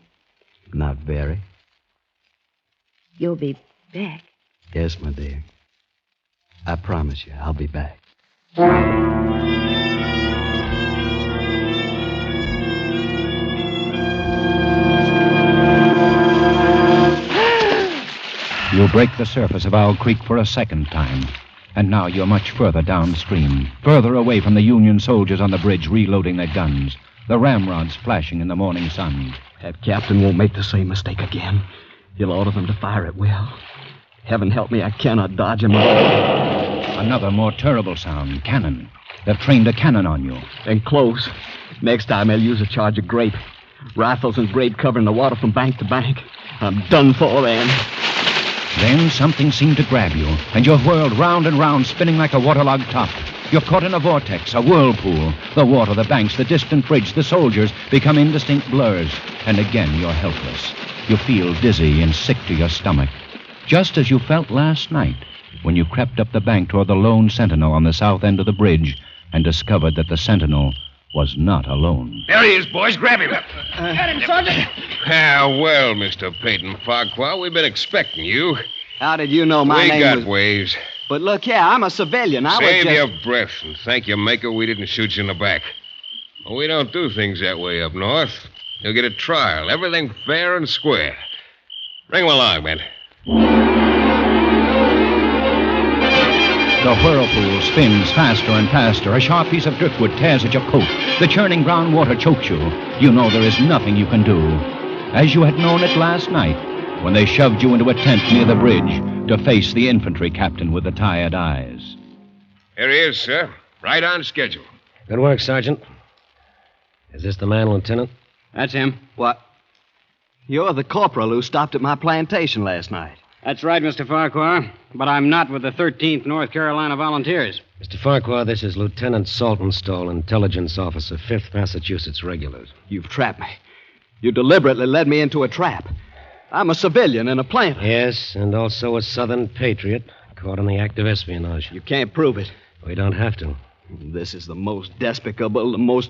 Not very. You'll be back. Yes, my dear. I promise you, I'll be back. You break the surface of Owl Creek for a second time, and now you're much further downstream, further away from the Union soldiers on the bridge reloading their guns, the ramrods flashing in the morning sun. That captain won't make the same mistake again. He'll order them to fire at will. Heaven help me, I cannot dodge him. Another more terrible sound, cannon. They've trained a cannon on you. And close. Next time they'll use a charge of grape. Rifles and grape covering the water from bank to bank. I'm done for then. Then something seemed to grab you, and you're whirled round and round, spinning like a waterlogged top. You're caught in a vortex, a whirlpool. The water, the banks, the distant bridge, the soldiers become indistinct blurs. And again, you're helpless. You feel dizzy and sick to your stomach. Just as you felt last night when you crept up the bank toward the lone sentinel on the south end of the bridge and discovered that the sentinel was not alone. There he is, boys. Grab him. Got him, Sergeant. Well, Mr. Peyton Farquhar, we've been expecting you. How did you know my name We got was... ways. But look here, I'm a civilian. I Save was just... your breath and thank your maker we didn't shoot you in the back. Well, we don't do things that way up north. You'll get a trial. Everything fair and square. Bring him along, man. The whirlpool spins faster and faster. A sharp piece of driftwood tears at your coat. The churning brown water chokes you. You know there is nothing you can do. As you had known it last night, when they shoved you into a tent near the bridge to face the infantry captain with the tired eyes. Here he is, sir. Right on schedule. Good work, Sergeant. Is this the man, Lieutenant? That's him. What? You're the corporal who stopped at my plantation last night. That's right, Mr. Farquhar. But I'm not with the 13th North Carolina Volunteers. Mr. Farquhar, this is Lieutenant Saltonstall, Intelligence Officer, 5th Massachusetts Regulars. You've trapped me. You deliberately led me into a trap. I'm a civilian and a planter. Yes, and also a Southern patriot, caught in the act of espionage. You can't prove it. We don't have to. This is the most despicable, the most...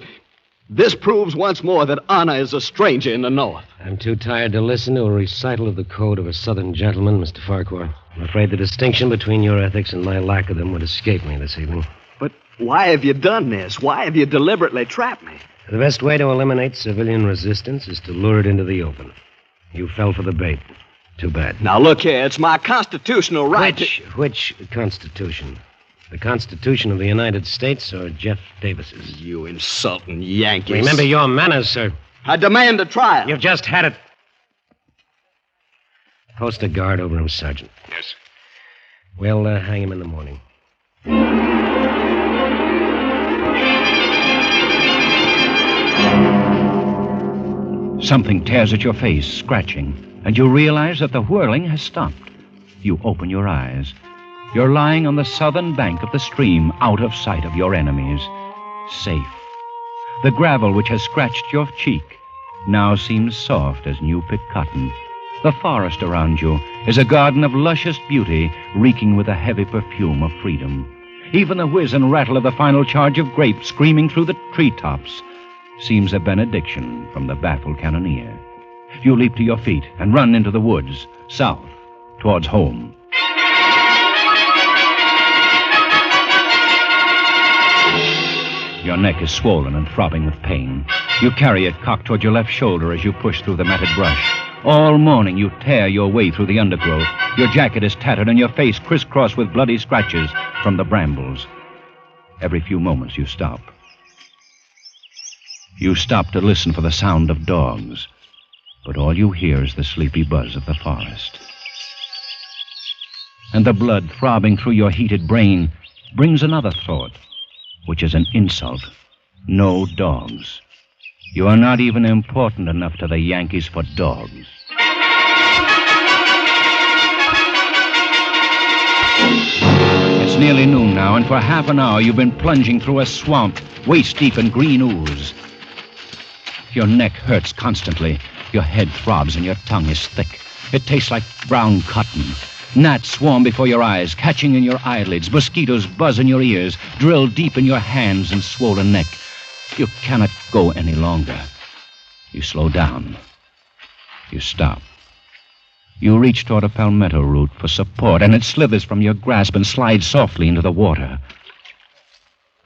This proves once more that honor is a stranger in the North. I'm too tired to listen to a recital of the code of a Southern gentleman, Mr. Farquhar. I'm afraid the distinction between your ethics and my lack of them would escape me this evening. But why have you done this? Why have you deliberately trapped me? The best way to eliminate civilian resistance is to lure it into the open. You fell for the bait. Too bad. Now, look here. It's my constitutional right Which Constitution? The Constitution of the United States or Jeff Davis's? You insulting Yankees. Remember your manners, sir. I demand a trial. You've just had it. Post a guard over him, Sergeant. Yes. We'll hang him in the morning. Something tears at your face, scratching, and you realize that the whirling has stopped. You open your eyes. You're lying on the southern bank of the stream, out of sight of your enemies. Safe. The gravel which has scratched your cheek now seems soft as new-picked cotton. The forest around you is a garden of luscious beauty, reeking with the heavy perfume of freedom. Even the whiz and rattle of the final charge of grape screaming through the treetops seems a benediction from the baffled cannoneer. You leap to your feet and run into the woods, south, towards home. Your neck is swollen and throbbing with pain. You carry it cocked toward your left shoulder as you push through the matted brush. All morning you tear your way through the undergrowth. Your jacket is tattered and your face crisscrossed with bloody scratches from the brambles. Every few moments you stop. You stop to listen for the sound of dogs, but all you hear is the sleepy buzz of the forest. And the blood throbbing through your heated brain brings another thought, which is an insult. No dogs. You are not even important enough to the Yankees for dogs. It's nearly noon now, and for half an hour you've been plunging through a swamp, waist-deep in green ooze. Your neck hurts constantly. Your head throbs and your tongue is thick. It tastes like brown cotton. Gnats swarm before your eyes, catching in your eyelids. Mosquitoes buzz in your ears, drill deep in your hands and swollen neck. You cannot go any longer. You slow down. You stop. You reach toward a palmetto root for support, and it slithers from your grasp and slides softly into the water.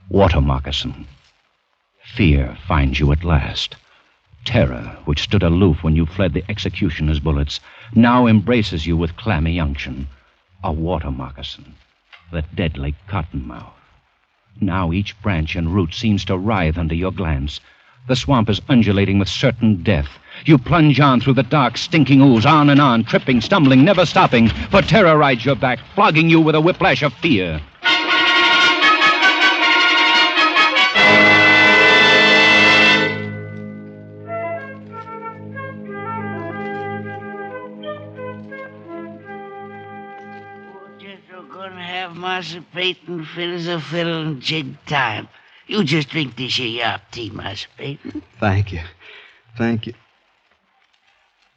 Water moccasin. Fear finds you at last. Terror, which stood aloof when you fled the executioner's bullets, now embraces you with clammy unction. A water moccasin, the deadly cottonmouth. Now each branch and root seems to writhe under your glance. The swamp is undulating with certain death. You plunge on through the dark, stinking ooze, on and on, tripping, stumbling, never stopping, for terror rides your back, flogging you with a whiplash of fear. Master Peyton, fiddle's a fiddle and jig time. You just drink this here yop tea, Master Peyton. Thank you. Thank you.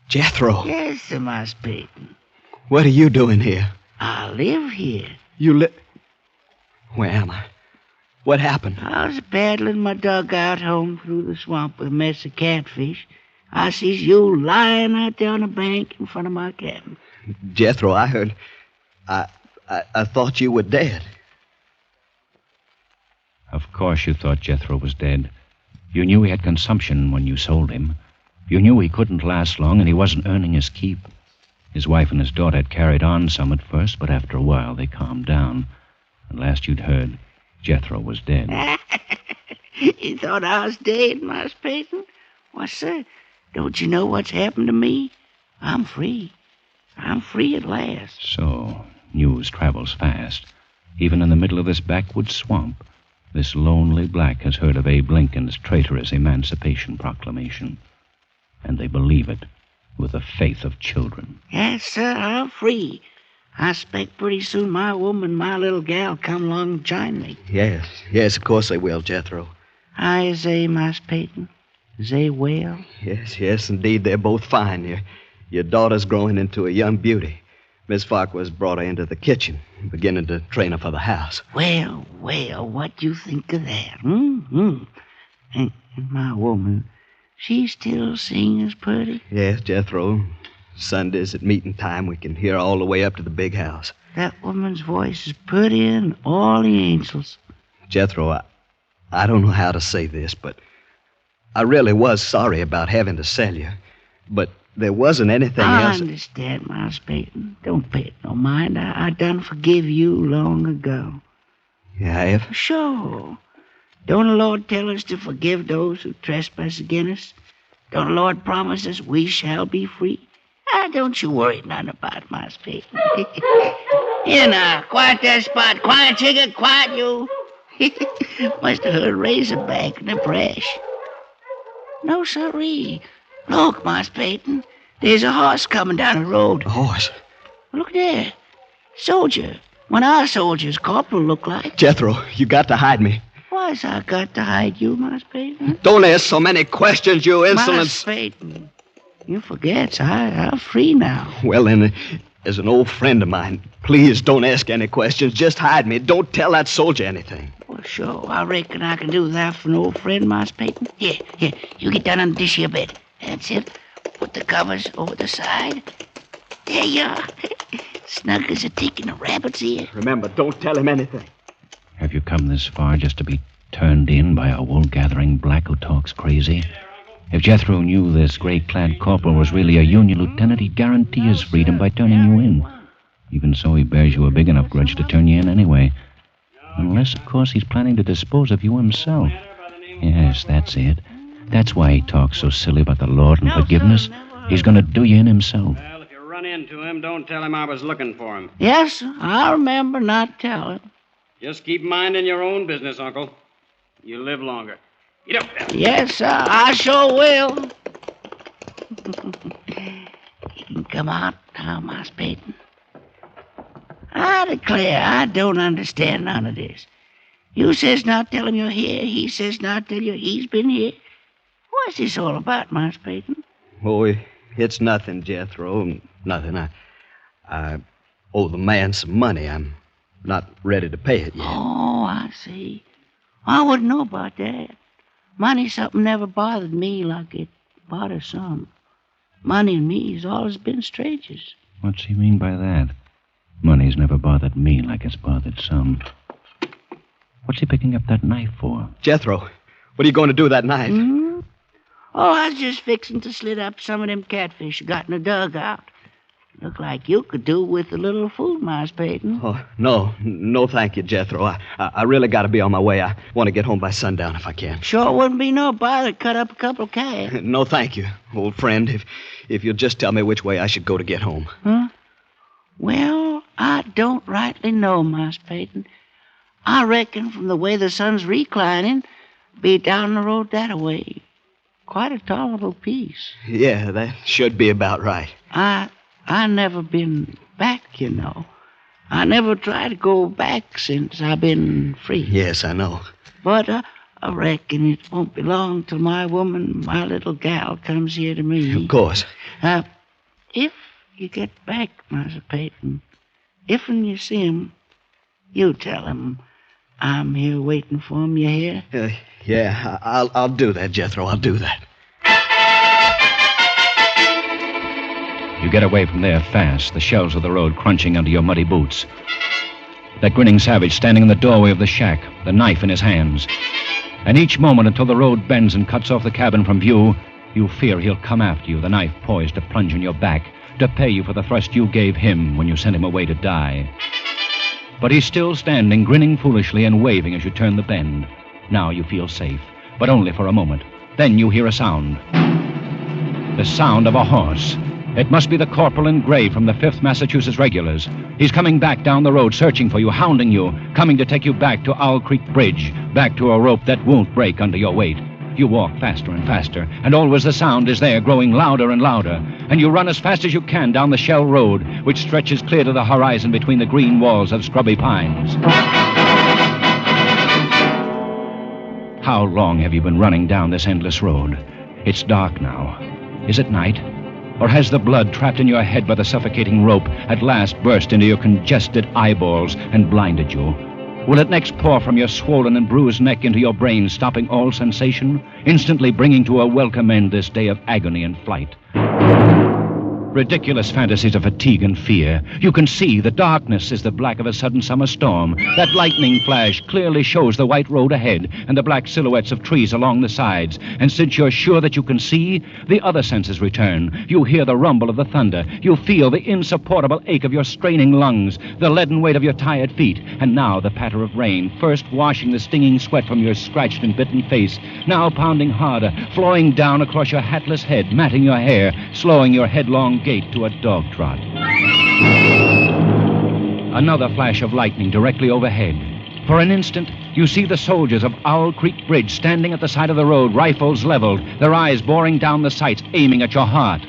Jethro. Yes, sir, Master Peyton. What are you doing here? I live here. You live... Where am I? What happened? I was paddling my dugout home through the swamp with a mess of catfish. I sees you lying out there on the bank in front of my cabin. Jethro, I heard... I thought you were dead. Of course you thought Jethro was dead. You knew he had consumption when you sold him. You knew he couldn't last long, and he wasn't earning his keep. His wife and his daughter had carried on some at first, but after a while they calmed down. And last you'd heard, Jethro was dead. You thought I was dead, Master Peyton? Why, sir, don't you know what's happened to me? I'm free. I'm free at last. So... news travels fast. Even in the middle of this backwoods swamp, this lonely black has heard of Abe Lincoln's traitorous Emancipation Proclamation. And they believe it with the faith of children. Yes, sir, I'm free. I expect pretty soon my woman, my little gal, come along and join me. Yes, of course they will, Jethro. Hi, is they, Master Peyton? Is they well? Yes, indeed, they're both fine. Your daughter's growing into a young beauty. Miss Farquhar's brought her into the kitchen, beginning to train her for the house. Well, what do you think of that? And my woman, she still sings pretty? Yes, Jethro. Sundays at meeting time, we can hear all the way up to the big house. That woman's voice is prettier than all the angels. Jethro, I don't know how to say this, but I really was sorry about having to sell you. But there wasn't anything else. I understand, Master Peyton. Don't pay it no mind. I done forgive you long ago. You have? Sure. Don't the Lord tell us to forgive those who trespass against us? Don't the Lord promise us we shall be free? Don't you worry none about it, Master Peyton. Here now, quiet that spot. Quiet, chicken, quiet you. Must have heard Razorback in the brush. No, sirree. Look, Master Peyton, there's a horse coming down the road. A horse? Look there. Soldier. What our soldiers, Corporal, look like. Jethro, you got to hide me. Why's I got to hide you, Mas Peyton? Don't ask so many questions, you insolent... Mas Peyton, you forget, I'm free now. Well, then, as an old friend of mine, please don't ask any questions. Just hide me. Don't tell that soldier anything. Well, sure, I reckon I can do that for an old friend, Mas Peyton. Here, you get down under this here bed. That's it. Put the covers over the side. There you are. Snug as a tick in a rabbit's ear. Remember, don't tell him anything. Have you come this far just to be turned in by a wool-gathering black who talks crazy? If Jethro knew this gray-clad corporal was really a Union lieutenant, he'd guarantee his freedom by turning you in. Even so, he bears you a big enough grudge to turn you in anyway. Unless, of course, he's planning to dispose of you himself. Yes, that's it. That's why he talks so silly about the Lord and forgiveness. He's going to do you in himself. Well, if you run into him, don't tell him I was looking for him. Yes, I'll remember not telling. Just keep minding your own business, Uncle. You live longer. Get up there. Yes, sir, I sure will. You can come out now, Mas Peyton. I declare, I don't understand none of this. You says not tell him you're here. He says not tell you he's been here. What's this all about, Mas Peyton? Oh, it's nothing, Jethro. Nothing. I owe the man some money. I'm not ready to pay it yet. Oh, I see. I wouldn't know about that. Money's something never bothered me like it bothers some. Money and me's always been strangers. What's he mean by that? Money's never bothered me like it's bothered some. What's he picking up that knife for? Jethro, what are you going to do with that knife? Hmm? Oh, I was just fixing to slit up some of them catfish you got in the dugout. Look like you could do with a little food, Mas Peyton. Oh, no, thank you, Jethro. I really got to be on my way. I want to get home by sundown if I can. Sure wouldn't be no bother to cut up a couple of calves. No, thank you, old friend. If you'll just tell me which way I should go to get home. Huh? Well, I don't rightly know, Mas Peyton. I reckon from the way the sun's reclining, be down the road that way. Quite a tolerable piece. Yeah, that should be about right. I never been back, you know. I never tried to go back since I've been free. Yes, I know. But I reckon it won't be long till my woman, my little gal, comes here to me. Of course. If you get back, Master Peyton, if when you see him, you tell him I'm here waiting for him, you hear? Yeah, I'll do that, Jethro. I'll do that. You get away from there fast, the shells of the road crunching under your muddy boots. That grinning savage standing in the doorway of the shack, the knife in his hands. And each moment until the road bends and cuts off the cabin from view, you fear he'll come after you, the knife poised to plunge in your back, to pay you for the thrust you gave him when you sent him away to die. But he's still standing, grinning foolishly and waving as you turn the bend. Now you feel safe, but only for a moment. Then you hear a sound. The sound of a horse. It must be the corporal in gray from the 5th Massachusetts Regulars. He's coming back down the road, searching for you, hounding you, coming to take you back to Owl Creek Bridge, back to a rope that won't break under your weight. You walk faster and faster, and always the sound is there, growing louder and louder. And you run as fast as you can down the shell road, which stretches clear to the horizon between the green walls of scrubby pines. How long have you been running down this endless road? It's dark now. Is it night? Or has the blood trapped in your head by the suffocating rope at last burst into your congested eyeballs and blinded you? Will it next pour from your swollen and bruised neck into your brain, stopping all sensation, instantly bringing to a welcome end this day of agony and flight? Ridiculous fantasies of fatigue and fear. You can see the darkness is the black of a sudden summer storm. That lightning flash clearly shows the white road ahead and the black silhouettes of trees along the sides. And since you're sure that you can see, the other senses return. You hear the rumble of the thunder. You feel the insupportable ache of your straining lungs, the leaden weight of your tired feet. And now the patter of rain, first washing the stinging sweat from your scratched and bitten face, now pounding harder, flowing down across your hatless head, matting your hair, slowing your headlong gait to a dog trot. Another flash of lightning directly overhead. For an instant, you see the soldiers of Owl Creek Bridge standing at the side of the road, rifles leveled, their eyes boring down the sights, aiming at your heart.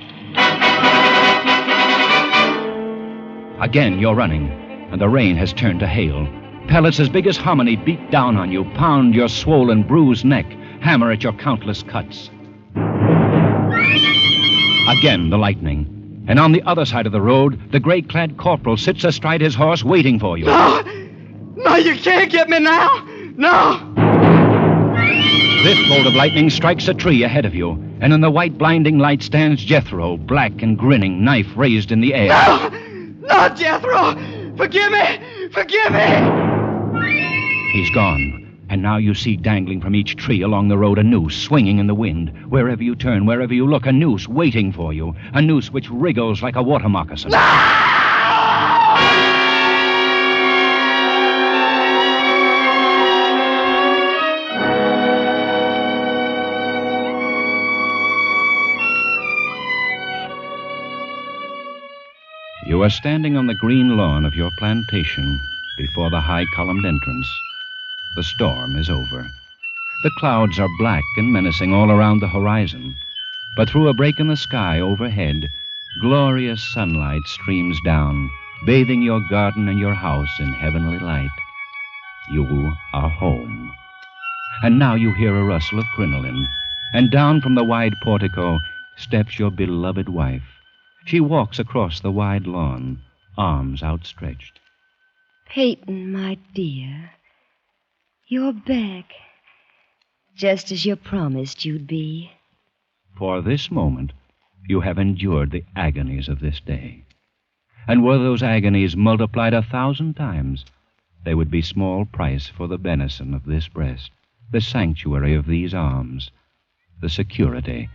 Again, you're running. and the rain has turned to hail. Pellets as big as hominy beat down on you, pound your swollen, bruised neck, hammer at your countless cuts. Again the lightning. And on the other side of the road, the gray-clad corporal sits astride his horse waiting for you. No! No, you can't get me now! No! This bolt of lightning strikes a tree ahead of you, and in the white blinding light stands Jethro, black and grinning, knife raised in the air. No! No, Jethro! Forgive me! Forgive me! He's gone. And now you see dangling from each tree along the road a noose swinging in the wind. Wherever you turn, wherever you look, a noose waiting for you. A noose which wriggles like a water moccasin. You are standing on the green lawn of your plantation before the high-columned entrance. The storm is over. The clouds are black and menacing all around the horizon. But through a break in the sky overhead, glorious sunlight streams down, bathing your garden and your house in heavenly light. You are home. And now you hear a rustle of crinoline, and down from the wide portico steps your beloved wife. She walks across the wide lawn, arms outstretched. Peyton, my dear, you're back, just as you promised you'd be. For this moment, you have endured the agonies of this day. And were those agonies multiplied 1,000 times, they would be small price for the benison of this breast, the sanctuary of these arms, the security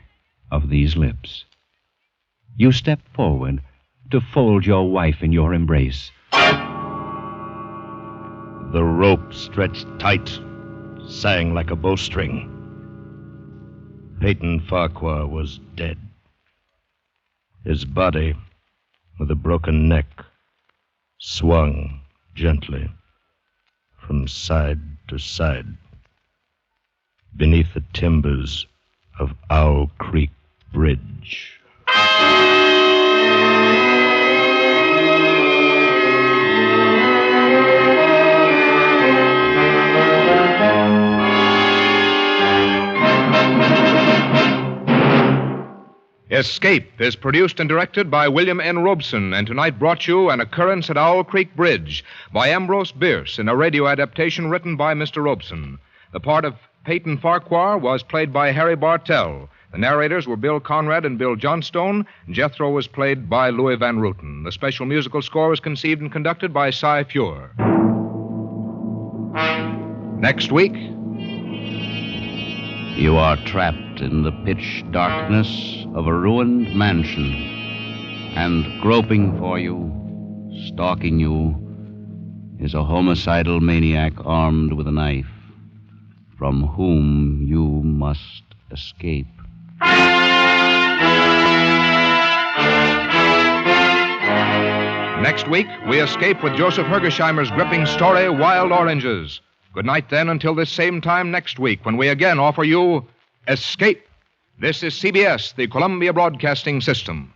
of these lips. You step forward to fold your wife in your embrace. The rope stretched tight, sang like a bowstring. Peyton Farquhar was dead. His body, with a broken neck, swung gently from side to side beneath the timbers of Owl Creek Bridge. Escape is produced and directed by William N. Robeson, and tonight brought you An Occurrence at Owl Creek Bridge by Ambrose Bierce in a radio adaptation written by Mr. Robeson. The part of Peyton Farquhar was played by Harry Bartell. The narrators were Bill Conrad and Bill Johnstone. Jethro was played by Louis Van Rooten. The special musical score was conceived and conducted by Cy Feuer. Next week, you are trapped in the pitch darkness of a ruined mansion, and groping for you, stalking you, is a homicidal maniac armed with a knife, from whom you must escape. Next week, we escape with Joseph Hergesheimer's gripping story, Wild Oranges. Good night, then, until this same time next week, when we again offer you Escape. This is CBS, the Columbia Broadcasting System.